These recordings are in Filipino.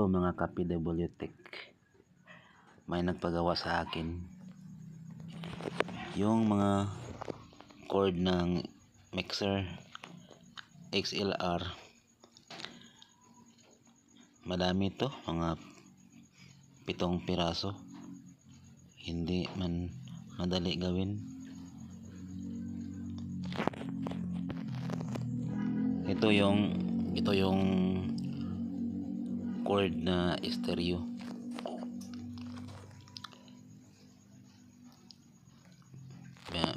Hello mga ka-PW Tech. May nagpagawa sa akin yung mga cord ng mixer XLR. Madami to, mga 7 piraso. Hindi man madali gawin. Ito yung cord na stereo.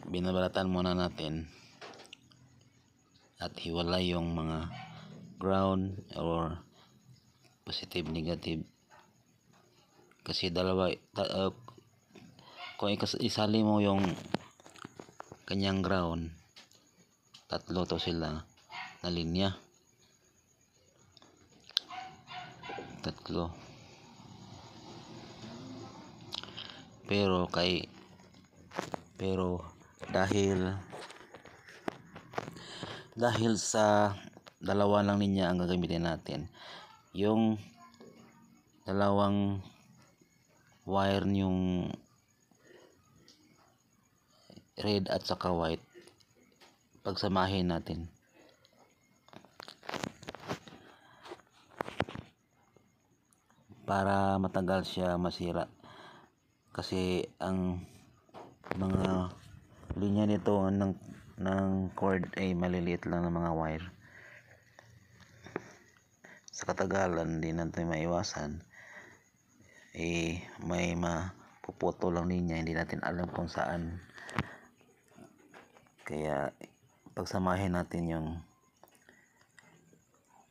Binabalatan muna natin at hiwalay yung mga ground or positive negative, kasi dalawa kung isali mo yung kanyang ground, tatlo to sila na linya, tatlo. Pero dahil sa dalawa lang linya ang gagamitin natin, yung dalawang wire yung red at saka white, pagsamahin natin para matagal siya masira, kasi ang mga linya nito ng cord ay maliliit lang ng mga wire. Sa katagalan hindi natin maiwasan may mapuputo lang linya, hindi natin alam kung saan. Kaya pagsamahin natin yung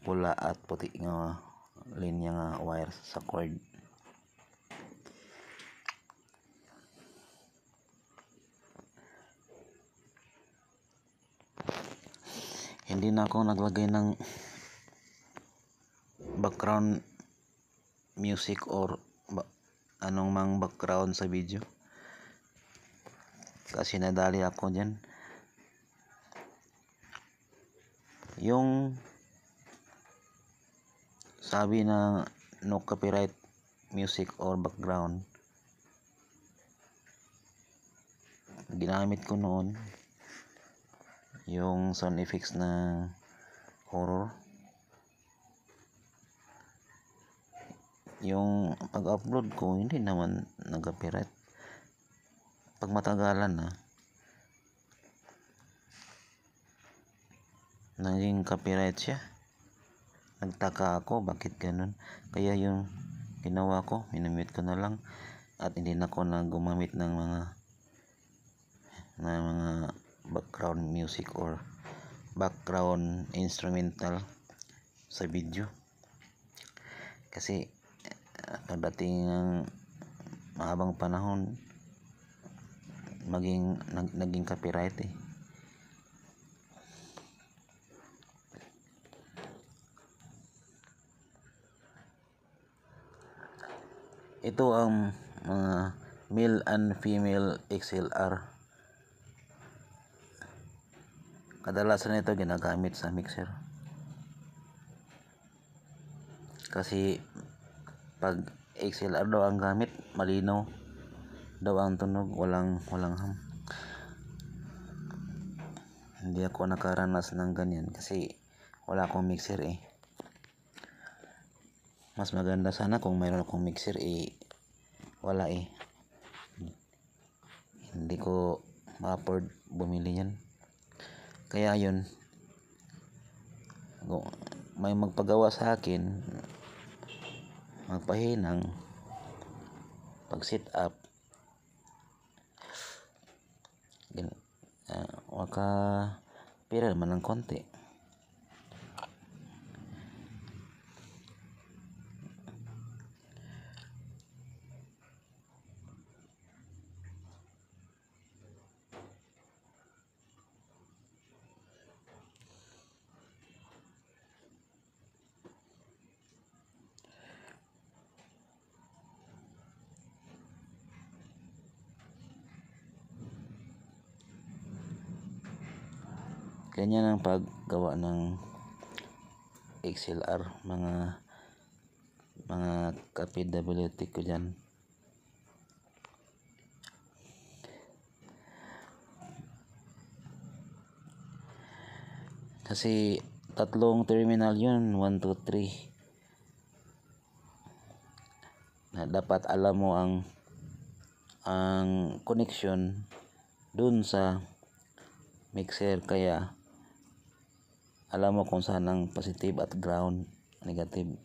pula at puti nga linya nga wire sa cord. Hindi na ako naglagay ng background music or anong mang background sa video, kasi nadali ako dyan. Yung sabi na no copyright music or background, ginamit ko noon yung sound effects na horror. Yung pag-upload ko hindi naman nag-copyright. Pag matagalan na naging copyright siya. Nagtaka ako bakit ganun. Kaya yung ginawa ko, minumute ko na lang at hindi na ako gumamit ng mga background music or background instrumental sa video, kasi pagdating ng mahabang panahon naging copyright Ito ang mga male and female XLR. Kadalasan ito ginagamit sa mixer, kasi pag XLR daw ang gamit, malinaw daw ang tunog, walang ham. Hindi ako nakaranas ng ganyan kasi wala akong mixer Mas maganda sana kung mayroon akong mixer wala hindi ko ma-afford bumili yan. Kaya yun, may magpagawa sa akin, magpahinang pag sit up, waka pira naman ng konti. Ganyan ang paggawa ng XLR, mga ka-PWD ko dyan. Kasi tatlong terminal yun, 1, 2, 3. Na dapat alam mo ang connection dun sa mixer, kaya alam mo kung saan ang positive at ground, negative.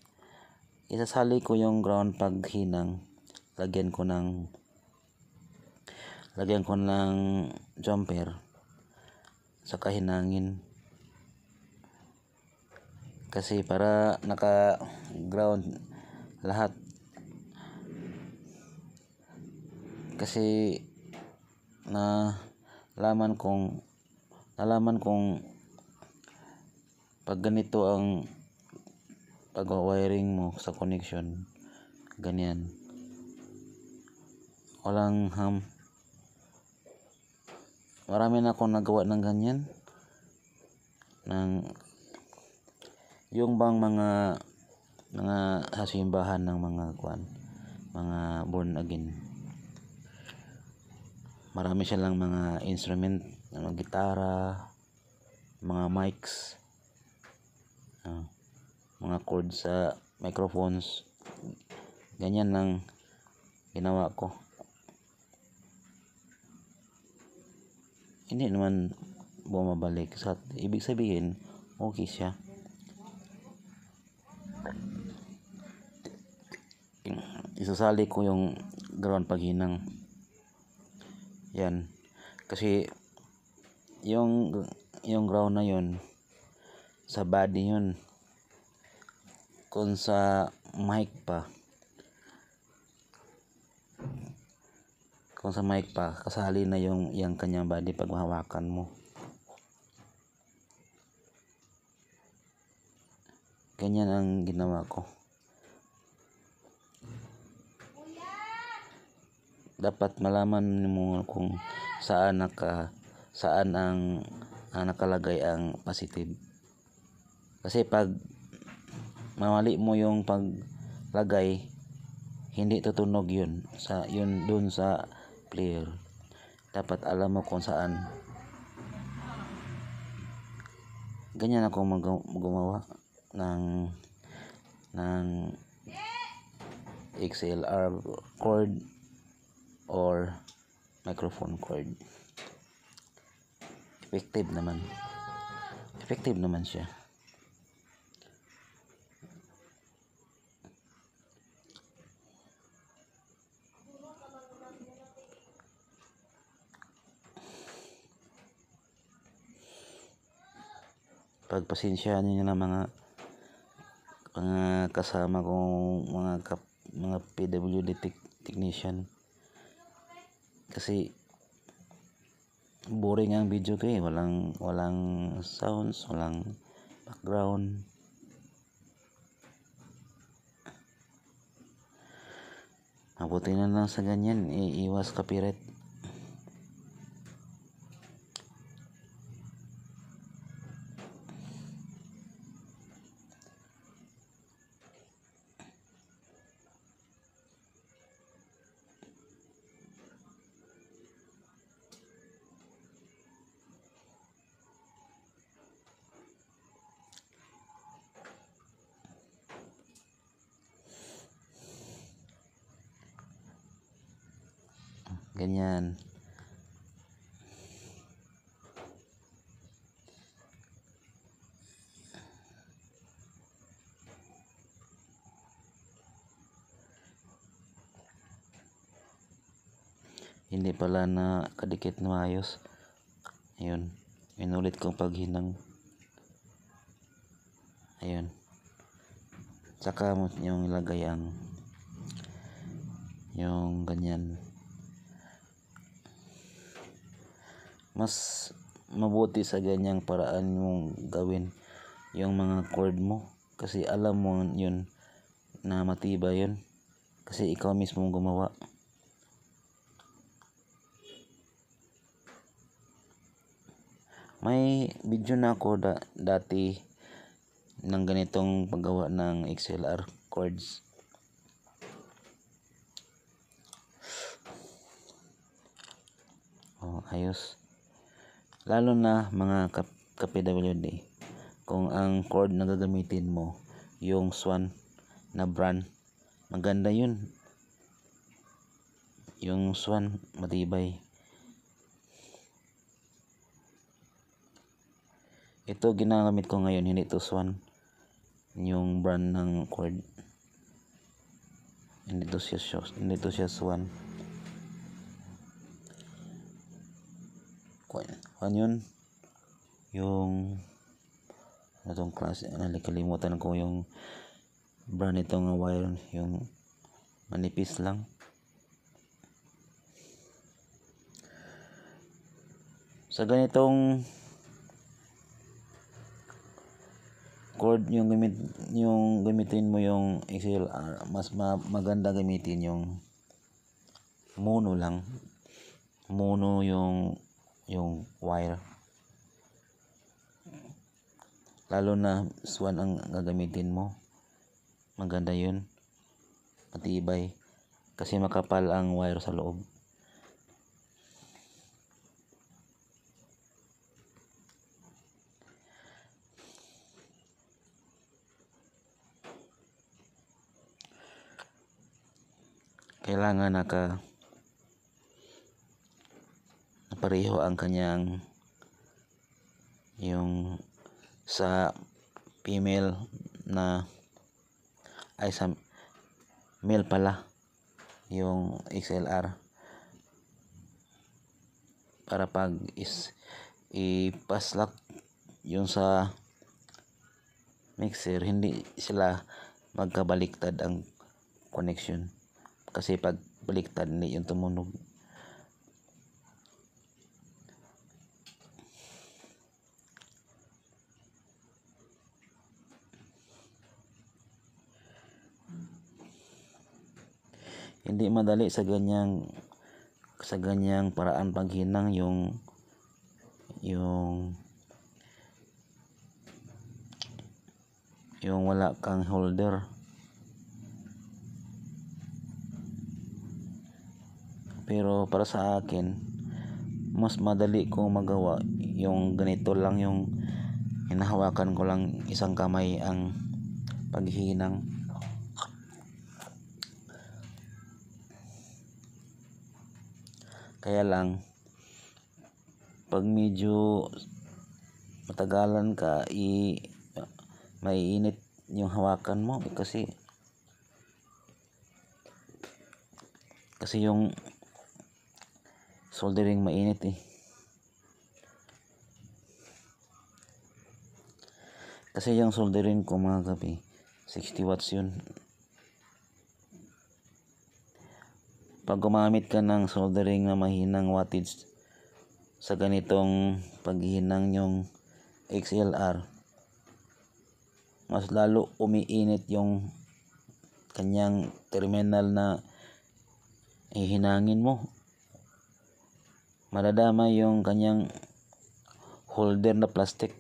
Isasali ko yung ground pag hinang, lagyan ko ng jumper sa kahinangin, kasi para naka ground lahat. Kasi nalaman kong pag ganito ang pag-wiring mo sa connection, ganyan, walang marami na akong nagawa ng ganyan, ng yung bang mga hasimbahan ng mga born again, marami silang mga instrument, mga gitara, mga mics, mga chords sa microphones. Ganyan lang ginawa ko. Hindi naman bumabalik, sa ibig sabihin okay siya. Isasali ko yung ground paghinang yan, kasi yung ground na yun sa body yun. Kung sa mic pa kasali na yung kanyang body pag mahawakan mo. Ganyan ang ginawa ko. Dapat malaman mo kung saan ang nakalagay ang positive. Kasi pag mamali mo yung paglagay, hindi tutunog yun dun sa player. Dapat alam mo kung saan. Ganyan ako gumawa ng XLR cord or microphone cord. Effective naman siya. Pagpasensyahan niyo na mga kasama kong mga PWD technician, kasi boring ang video ko walang sounds, walang background. Mabuti na lang sa ganyan, iiwas copyright. Ganyan. Hindi pala na kadikit na maayos. Ayun, inulit kong paghinang. Ayun, saka mo yung ilagay yung ganyan. Mas mabuti sa ganyang paraan mong gawin yung mga cord mo, kasi alam mo yun na matibay yun, kasi ikaw mismo gumawa. May video na ako dati ng ganitong paggawa ng XLR cords. ayos. Lalo na mga ka-PWD, kung ang cord na gagamitin mo yung Swan na brand, maganda yun. Yung Swan matibay. Ito ginagamit ko ngayon, hindi to Swan, yung brand ng cord, hindi to siya Swan. Kwan yun, yung ano tong klase, nakalimutan ko yung brand nitong wire, yung manipis lang. Sa ganitong cord, yung gamitin mo yung XLR, mas maganda gamitin yung mono lang. Mono yung wire. Lalo na Swan ang gagamitin mo, maganda yun, matibay, kasi makapal ang wire sa loob. Kailangan pareho ang kanyang, yung sa female na ay sa male pala yung XLR, para pag ipaslak yung sa mixer, hindi sila magkabaliktad ang connection, kasi pag baliktad hindi yung tumunog. Hindi madali sa ganyang paraan paghinang yung wala kang holder. Pero para sa akin, mas madali kong magawa yung ganito lang, yung hinahawakan ko lang isang kamay ang paghinang. Kaya lang, pag medyo matagalan ka, maiinit yung hawakan mo, kasi yung soldering mainit Kasi yung soldering ko mga kapi, 60 watts yun. Pag gumamit ka ng soldering na mahinang wattage sa ganitong paghinang yung XLR, mas lalo umiinit yung kanyang terminal na ihinangin mo. Madadama yung kanyang holder na plastic,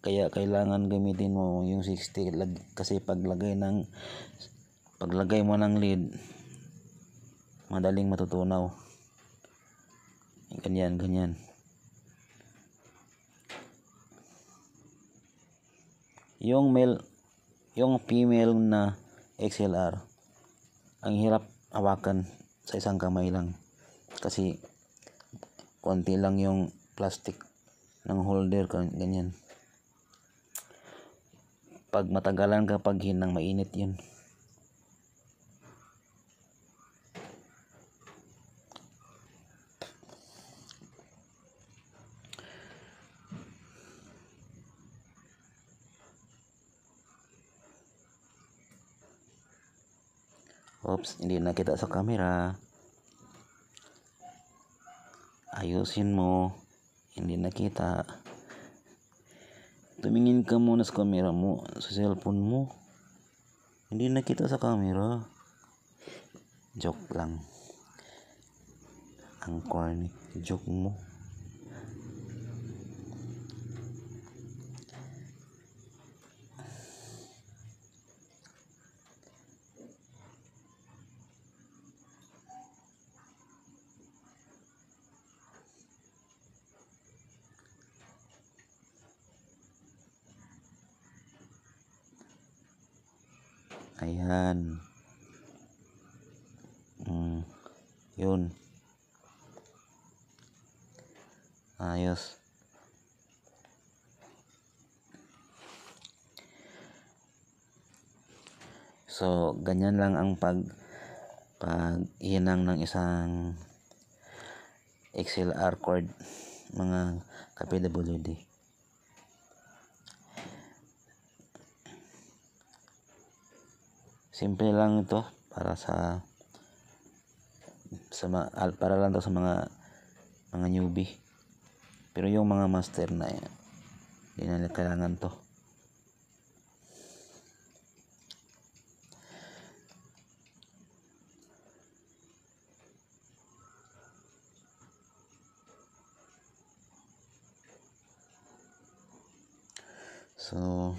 kaya kailangan gamitin mo yung 60, kasi paglagay mo ng lead, madaling matutunaw. Ganyan. Yung female na XLR, ang hirap hawakan sa isang kamay lang, kasi konti lang yung plastic ng holder, ganyan. Pag matagalan ka paghinang, mainit yun. Oops, hindi nakita sa camera. Ayusin mo, hindi nakita. Tumingin ka muna sa camera mo, sa cellphone mo. Hindi nakita sa camera. Joke lang. Ang corny, joke mo. Ayan. Yun. Ayos. So, ganyan lang ang paghinang ng isang XLR cord, mga ka-PWD. Simple lang ito para para lang to sa mga newbie. Pero yung mga master na hindi na kailangan to. So,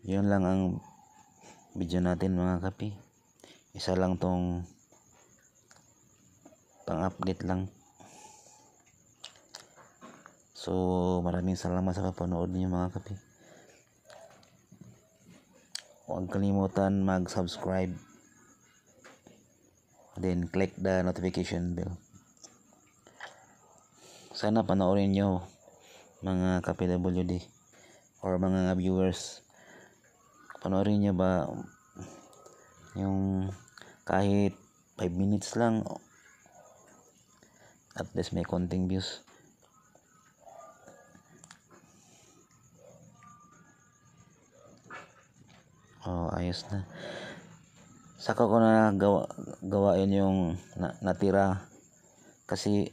yun lang ang video natin mga kapi. Isa lang tong pang-update lang. So, maraming salamat sa panonood niyo mga kapi. Huwag kalimutan mag-subscribe. Then, click the notification bell. Sana panoorin nyo mga ka-PWD or mga viewers. Panoorin nyo ba yung kahit 5 minutes lang, at least may konting views. Ayos na. Saka ko na gawain yung natira kasi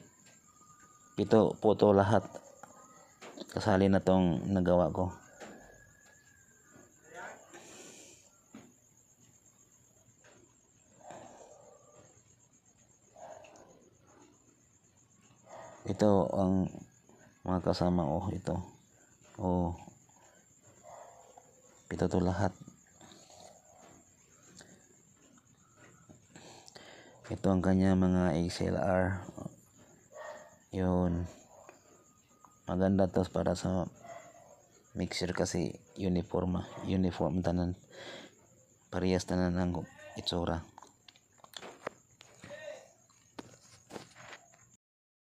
ito photo lahat kasali na tong nagawa ko. Ito ang mga kasama ko. Ito to lahat. Ito ang kanya mga XLR. Yun. Maganda to para sa mixer kasi uniform tanan. Parehas tanan ng itsura.